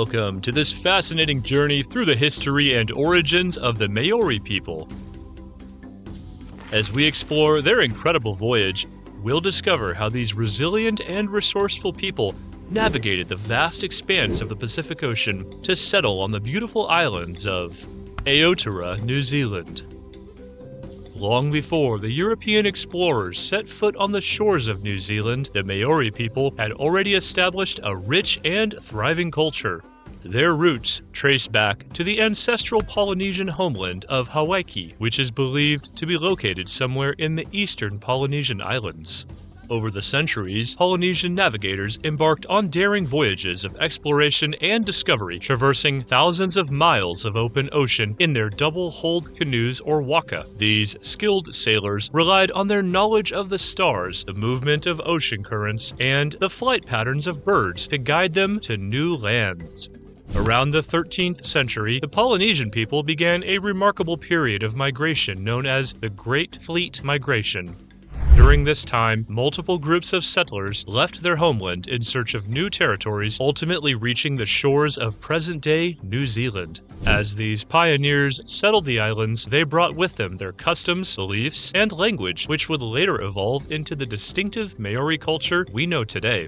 Welcome to this fascinating journey through the history and origins of the Maori people. As we explore their incredible voyage, we'll discover how these resilient and resourceful people navigated the vast expanse of the Pacific Ocean to settle on the beautiful islands of Aotearoa, New Zealand. Long before the European explorers set foot on the shores of New Zealand, the Maori people had already established a rich and thriving culture. Their roots trace back to the ancestral Polynesian homeland of Hawaiki, which is believed to be located somewhere in the eastern Polynesian islands. Over the centuries, Polynesian navigators embarked on daring voyages of exploration and discovery, traversing thousands of miles of open ocean in their double-hulled canoes or waka. These skilled sailors relied on their knowledge of the stars, the movement of ocean currents, and the flight patterns of birds to guide them to new lands. Around the 13th century, the Polynesian people began a remarkable period of migration known as the Great Fleet Migration. During this time, multiple groups of settlers left their homeland in search of new territories, ultimately reaching the shores of present-day New Zealand. As these pioneers settled the islands, they brought with them their customs, beliefs, and language, which would later evolve into the distinctive Maori culture we know today.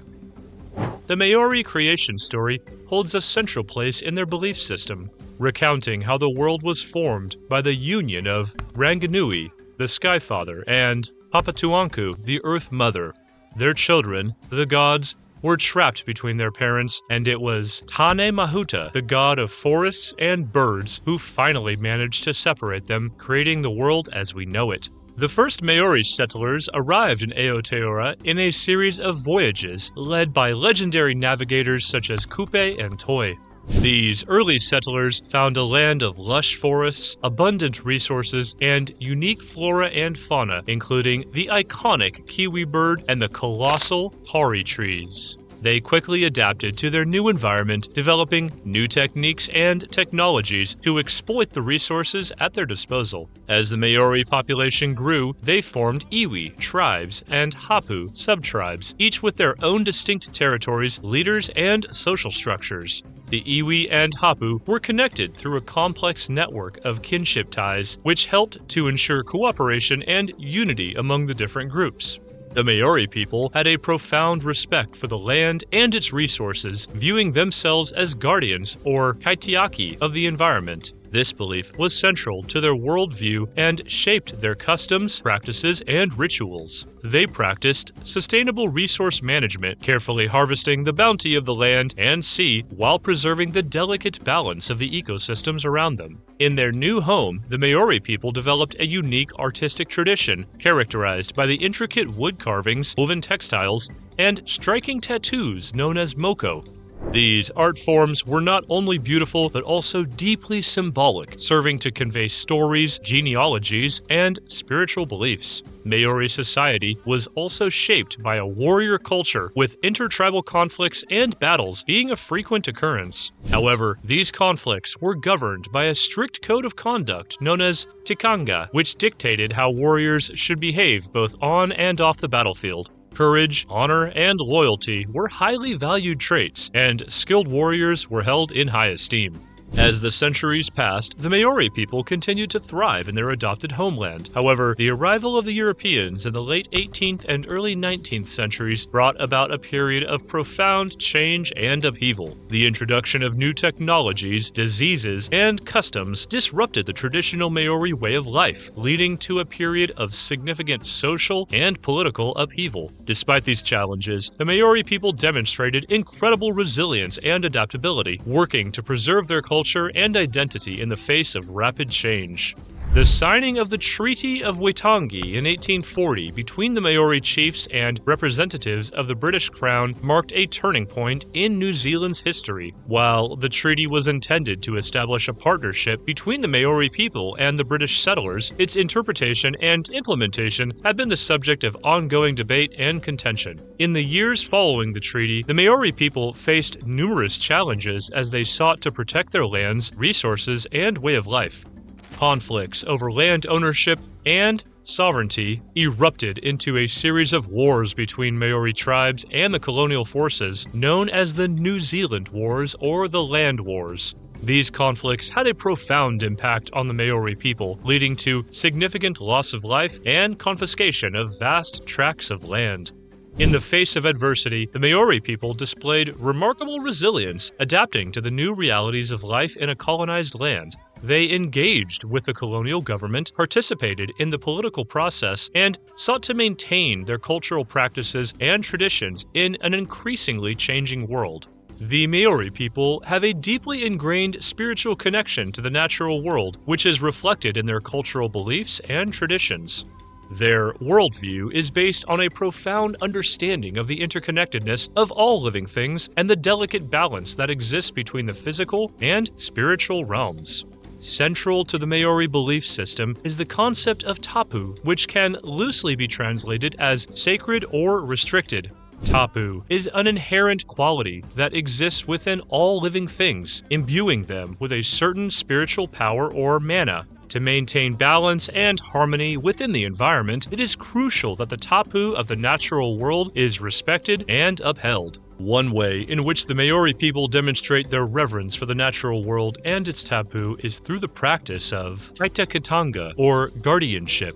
The Maori creation story holds a central place in their belief system, recounting how the world was formed by the union of Ranginui, the Sky Father, and Papatuanku, the Earth Mother. Their children, the gods, were trapped between their parents, and it was Tane Mahuta, the god of forests and birds, who finally managed to separate them, creating the world as we know it. The first Maori settlers arrived in Aotearoa in a series of voyages led by legendary navigators such as Kupe and Toi. These early settlers found a land of lush forests, abundant resources, and unique flora and fauna, including the iconic kiwi bird and the colossal kauri trees. They quickly adapted to their new environment, developing new techniques and technologies to exploit the resources at their disposal. As the Maori population grew, they formed iwi tribes and hapu sub-tribes, each with their own distinct territories, leaders, and social structures. The iwi and hapu were connected through a complex network of kinship ties, which helped to ensure cooperation and unity among the different groups. The Maori people had a profound respect for the land and its resources, viewing themselves as guardians or kaitiaki of the environment. This belief was central to their worldview and shaped their customs, practices, and rituals. They practiced sustainable resource management, carefully harvesting the bounty of the land and sea while preserving the delicate balance of the ecosystems around them. In their new home, the Maori people developed a unique artistic tradition characterized by the intricate wood carvings, woven textiles, and striking tattoos known as moko. These art forms were not only beautiful but also deeply symbolic, serving to convey stories, genealogies, and spiritual beliefs. Maori society was also shaped by a warrior culture, with intertribal conflicts and battles being a frequent occurrence. However, these conflicts were governed by a strict code of conduct known as tikanga, which dictated how warriors should behave both on and off the battlefield. Courage, honor, and loyalty were highly valued traits, and skilled warriors were held in high esteem. As the centuries passed, the Maori people continued to thrive in their adopted homeland. However, the arrival of the Europeans in the late 18th and early 19th centuries brought about a period of profound change and upheaval. The introduction of new technologies, diseases, and customs disrupted the traditional Maori way of life, leading to a period of significant social and political upheaval. Despite these challenges, the Maori people demonstrated incredible resilience and adaptability, working to preserve their culture and identity in the face of rapid change. The signing of the Treaty of Waitangi in 1840 between the Maori chiefs and representatives of the British Crown marked a turning point in New Zealand's history. While the treaty was intended to establish a partnership between the Maori people and the British settlers, its interpretation and implementation had been the subject of ongoing debate and contention. In the years following the treaty, the Maori people faced numerous challenges as they sought to protect their lands, resources, and way of life. Conflicts over land ownership and sovereignty erupted into a series of wars between Maori tribes and the colonial forces known as the New Zealand Wars or the Land Wars. These conflicts had a profound impact on the Maori people, leading to significant loss of life and confiscation of vast tracts of land. In the face of adversity, the Maori people displayed remarkable resilience, adapting to the new realities of life in a colonized land. They engaged with the colonial government, participated in the political process, and sought to maintain their cultural practices and traditions in an increasingly changing world. The Maori people have a deeply ingrained spiritual connection to the natural world, which is reflected in their cultural beliefs and traditions. Their worldview is based on a profound understanding of the interconnectedness of all living things and the delicate balance that exists between the physical and spiritual realms. Central to the Maori belief system is the concept of tapu, which can loosely be translated as sacred or restricted. Tapu is an inherent quality that exists within all living things, imbuing them with a certain spiritual power or mana. To maintain balance and harmony within the environment, it is crucial that the tapu of the natural world is respected and upheld. One way in which the Maori people demonstrate their reverence for the natural world and its tapu is through the practice of kaitakitanga, or guardianship.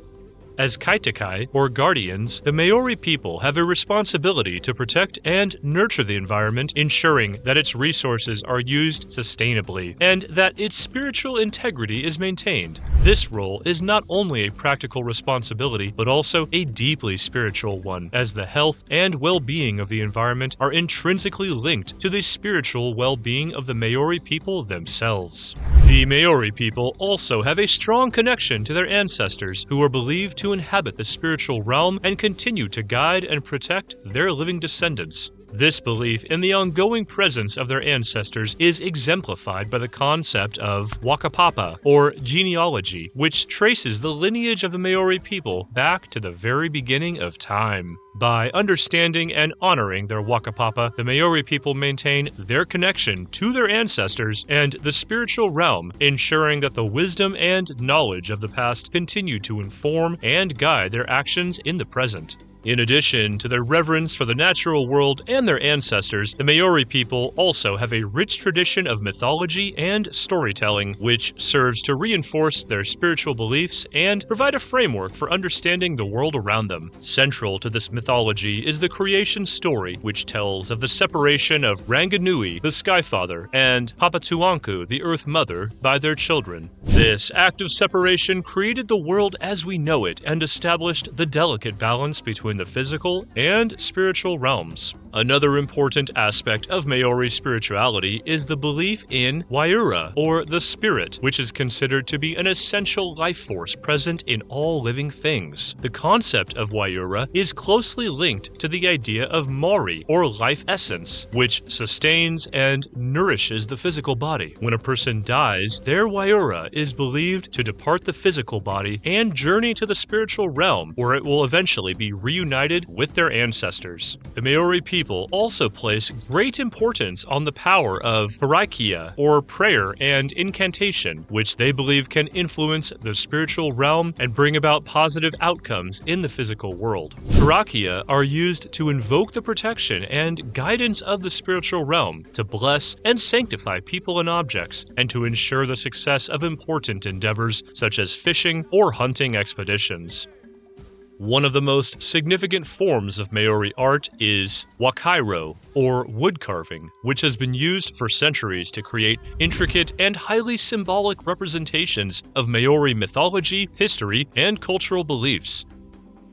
As kaitakai, or guardians, the Maori people have a responsibility to protect and nurture the environment, ensuring that its resources are used sustainably and that its spiritual integrity is maintained. This role is not only a practical responsibility, but also a deeply spiritual one, as the health and well-being of the environment are intrinsically linked to the spiritual well-being of the Maori people themselves. The Maori people also have a strong connection to their ancestors, who are believed to inhabit the spiritual realm and continue to guide and protect their living descendants. This belief in the ongoing presence of their ancestors is exemplified by the concept of waka, or genealogy, which traces the lineage of the Maori people back to the very beginning of time. By understanding and honoring their waka, the Maori people maintain their connection to their ancestors and the spiritual realm, ensuring that the wisdom and knowledge of the past continue to inform and guide their actions in the present. In addition to their reverence for the natural world and their ancestors, the Maori people also have a rich tradition of mythology and storytelling, which serves to reinforce their spiritual beliefs and provide a framework for understanding the world around them. Central to this mythology is the creation story, which tells of the separation of Ranginui, the Skyfather, and Papatuanku, the Earth Mother, by their children. This act of separation created the world as we know it and established the delicate balance between the physical and spiritual realms. Another important aspect of Maori spirituality is the belief in Waiura, or the spirit, which is considered to be an essential life force present in all living things. The concept of Waiura is closely linked to the idea of Maori, or life essence, which sustains and nourishes the physical body. When a person dies, their Waiura is believed to depart the physical body and journey to the spiritual realm, where it will eventually be reunited with their ancestors. The Maori people also place great importance on the power of Hawaiki, or prayer and incantation, which they believe can influence the spiritual realm and bring about positive outcomes in the physical world. Hawaiki are used to invoke the protection and guidance of the spiritual realm, to bless and sanctify people and objects, and to ensure the success of important endeavors such as fishing or hunting expeditions. One of the most significant forms of Maori art is wakairo, or wood carving, which has been used for centuries to create intricate and highly symbolic representations of Maori mythology, history, and cultural beliefs.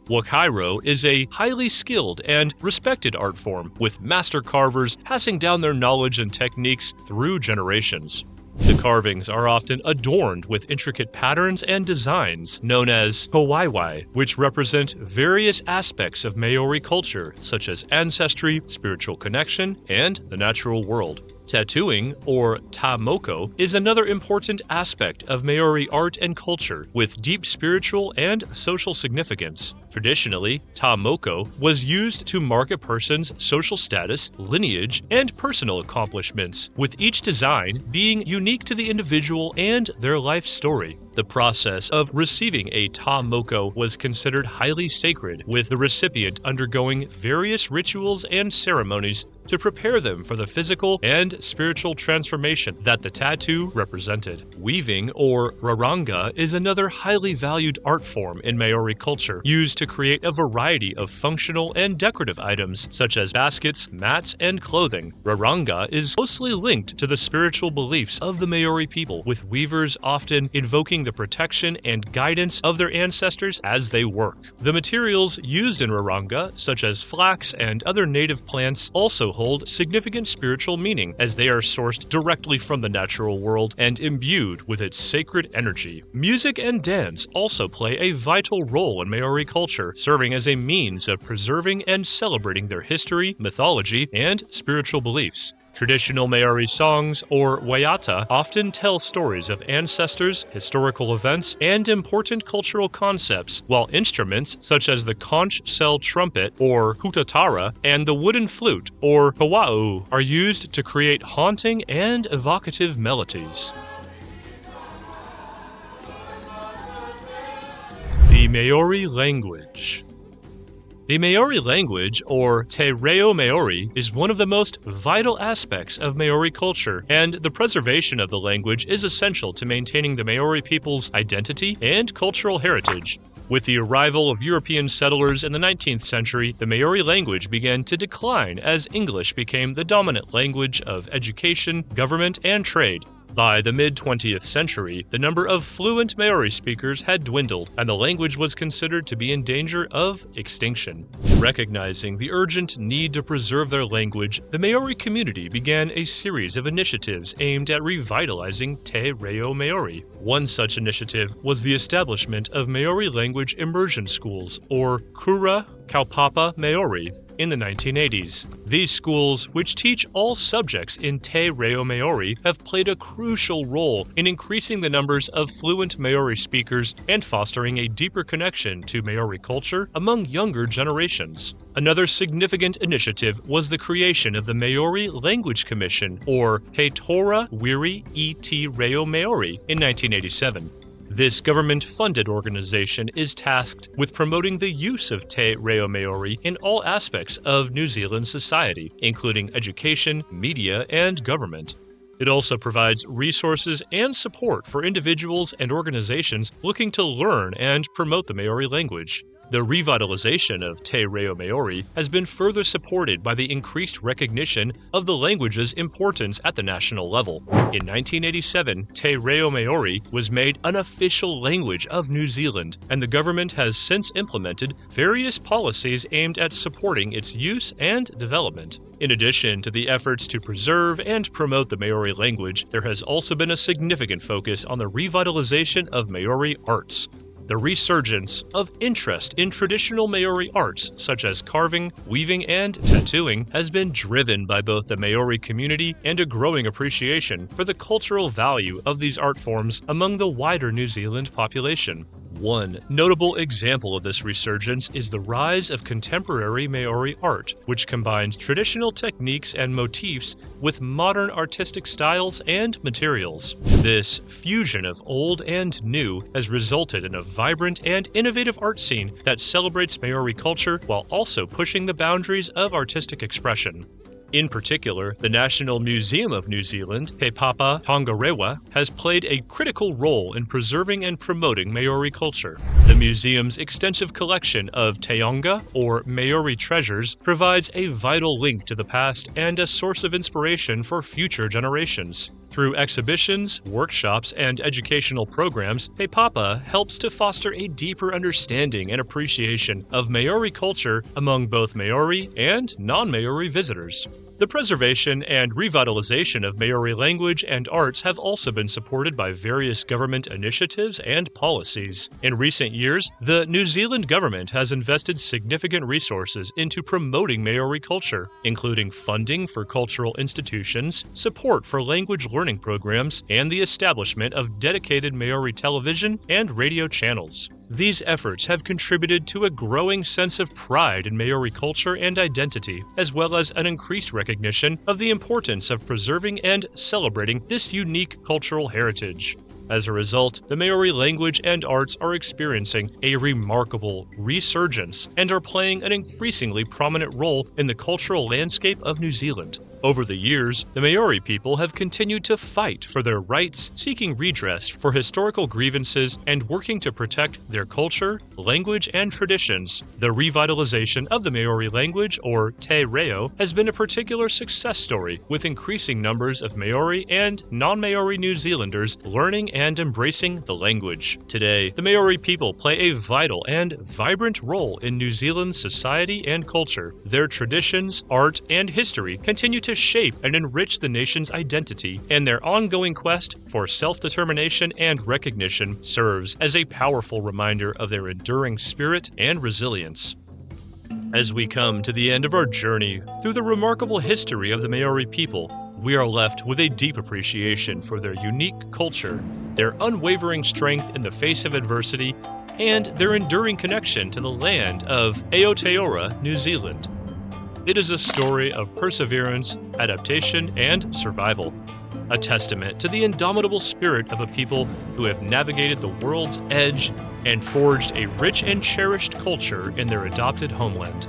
Wakairo is a highly skilled and respected art form, with master carvers passing down their knowledge and techniques through generations. The carvings are often adorned with intricate patterns and designs known as kowaiwai, which represent various aspects of Maori culture, such as ancestry, spiritual connection, and the natural world. Tattooing, or ta moko, is another important aspect of Maori art and culture, with deep spiritual and social significance. Traditionally, ta moko was used to mark a person's social status, lineage, and personal accomplishments, with each design being unique to the individual and their life story. The process of receiving a tā moko was considered highly sacred, with the recipient undergoing various rituals and ceremonies to prepare them for the physical and spiritual transformation that the tattoo represented. Weaving, or raranga, is another highly valued art form in Maori culture, used to create a variety of functional and decorative items such as baskets, mats, and clothing. Raranga is closely linked to the spiritual beliefs of the Maori people, with weavers often invoking the protection and guidance of their ancestors as they work. The materials used in raranga, such as flax and other native plants, also hold significant spiritual meaning, as they are sourced directly from the natural world and imbued with its sacred energy. Music and dance also play a vital role in Maori culture, serving as a means of preserving and celebrating their history, mythology, and spiritual beliefs. Traditional Maori songs, or waiata, often tell stories of ancestors, historical events, and important cultural concepts, while instruments such as the conch shell trumpet, or hutatara, and the wooden flute, or kawau, are used to create haunting and evocative melodies. The Maori language. The Maori language, or Te Reo Maori, is one of the most vital aspects of Maori culture, and the preservation of the language is essential to maintaining the Maori people's identity and cultural heritage. With the arrival of European settlers in the 19th century, the Maori language began to decline as English became the dominant language of education, government, and trade. By the mid-20th century, the number of fluent Maori speakers had dwindled, and the language was considered to be in danger of extinction. Recognizing the urgent need to preserve their language, the Maori community began a series of initiatives aimed at revitalizing Te Reo Maori. One such initiative was the establishment of Maori language immersion schools, or Kura Kaupapa Maori, in the 1980s. These schools, which teach all subjects in Te Reo Maori, have played a crucial role in increasing the numbers of fluent Maori speakers and fostering a deeper connection to Maori culture among younger generations. Another significant initiative was the creation of the Maori Language Commission, or He Tora Wiri I Te Reo Maori, in 1987. This government-funded organization is tasked with promoting the use of Te Reo Maori in all aspects of New Zealand society, including education, media, and government. It also provides resources and support for individuals and organizations looking to learn and promote the Maori language. The revitalization of Te Reo Maori has been further supported by the increased recognition of the language's importance at the national level. In 1987, Te Reo Maori was made an official language of New Zealand, and the government has since implemented various policies aimed at supporting its use and development. In addition to the efforts to preserve and promote the Maori language, there has also been a significant focus on the revitalization of Maori arts. The resurgence of interest in traditional Maori arts, such as carving, weaving, and tattooing, has been driven by both the Maori community and a growing appreciation for the cultural value of these art forms among the wider New Zealand population. One notable example of this resurgence is the rise of contemporary Maori art, which combines traditional techniques and motifs with modern artistic styles and materials. This fusion of old and new has resulted in a vibrant and innovative art scene that celebrates Maori culture while also pushing the boundaries of artistic expression. In particular, the National Museum of New Zealand, He Papa Tongarewa, has played a critical role in preserving and promoting Maori culture. The museum's extensive collection of teonga, or Maori treasures, provides a vital link to the past and a source of inspiration for future generations. Through exhibitions, workshops, and educational programs, He Papa helps to foster a deeper understanding and appreciation of Maori culture among both Maori and non-Maori visitors. The preservation and revitalization of Maori language and arts have also been supported by various government initiatives and policies. In recent years, the New Zealand government has invested significant resources into promoting Maori culture, including funding for cultural institutions, support for language learning programs, and the establishment of dedicated Maori television and radio channels. These efforts have contributed to a growing sense of pride in Maori culture and identity, as well as an increased recognition of the importance of preserving and celebrating this unique cultural heritage. As a result, the Maori language and arts are experiencing a remarkable resurgence and are playing an increasingly prominent role in the cultural landscape of New Zealand. Over the years, the Maori people have continued to fight for their rights, seeking redress for historical grievances and working to protect their culture, language, and traditions. The revitalization of the Maori language, or te reo, has been a particular success story, with increasing numbers of Maori and non-Maori New Zealanders learning and embracing the language. Today, the Maori people play a vital and vibrant role in New Zealand's society and culture. Their traditions, art, and history continue to shape and enrich the nation's identity, and their ongoing quest for self-determination and recognition serves as a powerful reminder of their enduring spirit and resilience. As we come to the end of our journey through the remarkable history of the Maori people, we are left with a deep appreciation for their unique culture, their unwavering strength in the face of adversity, and their enduring connection to the land of Aotearoa, New Zealand. It is a story of perseverance, adaptation, and survival, a testament to the indomitable spirit of a people who have navigated the world's edge and forged a rich and cherished culture in their adopted homeland.